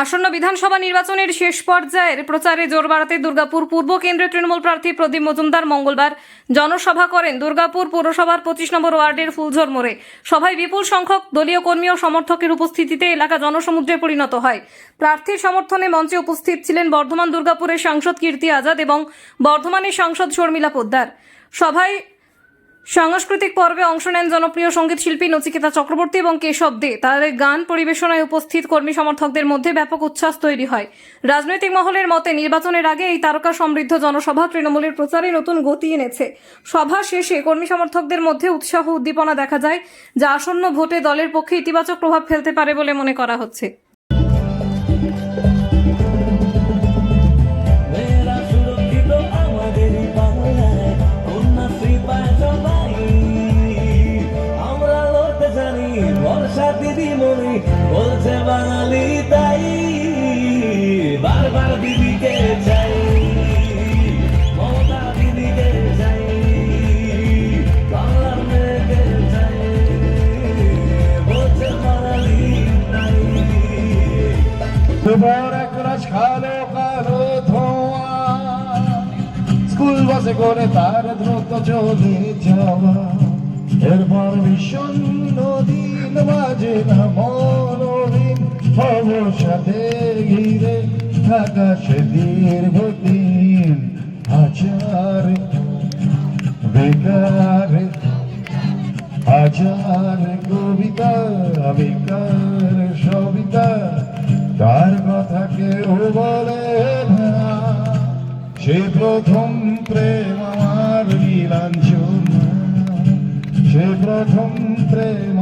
আসন্ন বিধানসভা নির্বাচনের শেষ পর্যায়ের প্রচারে জোর বাড়াতে দুর্গাপুর পূর্ব কেন্দ্রের তৃণমূল প্রার্থী প্রদীপ মজুমদার মঙ্গলবার জনসভা করেন দুর্গাপুর পৌরসভার 25 নম্বর ওয়ার্ডের ফুলঝোর মোড়ে। সভায় বিপুল সংখ্যক দলীয় কর্মী ও সমর্থকের উপস্থিতিতে এলাকা জনসমুদ্রে পরিণত হয়। প্রার্থীর সমর্থনে মঞ্চে উপস্থিত ছিলেন বর্ধমান দুর্গাপুরের সাংসদ কীর্তি আজাদ এবং বর্ধমানের সাংসদ শর্মিলা পোদ্দার। সভায় সাংস্কৃতিক পর্বে অংশ নেন জনপ্রিয় সঙ্গীত শিল্পী নচিকেতা চক্রবর্তী এবং কেশব দে। তাদের গান পরিবেশনায় উপস্থিত কর্মী সমর্থকদের মধ্যে ব্যাপক উচ্ছ্বাস তৈরি হয়। রাজনৈতিক মহলের মতে নির্বাচনের আগে এই তারকা সমৃদ্ধ জনসভা তৃণমূলের প্রচারে নতুন গতি এনেছে। সভা শেষে কর্মী সমর্থকদের মধ্যে উৎসাহ উদ্দীপনা দেখা যায়, যা আসন্ন ভোটে দলের পক্ষে ইতিবাচক প্রভাব ফেলতে পারে বলে মনে করা হচ্ছে। দিদিমণি বলছে বাঙালি তাই বারবার দিদিকে চাই, মমতা দিদিকে চাই, বাংলার মেয়েকে চাই, বলছে বাঙালি তাই। দুবার একরাশ কালো কালো ধোঁয়া, স্কুল বাসে করে তার দ্রুত চলে যাওয়া, এরপর বিষণ্ণ দিন বাজে না মনোহীন অবসাদে ঘিরে থাকা সে দীর্ঘদিন হাজার বেকার, হাজার কবিতা বেকার সবিতা, তার কথা কেউ বলে না। সে প্রথম প্রেম আমার নীলাঞ্জনা, সে প্রথম প্রেম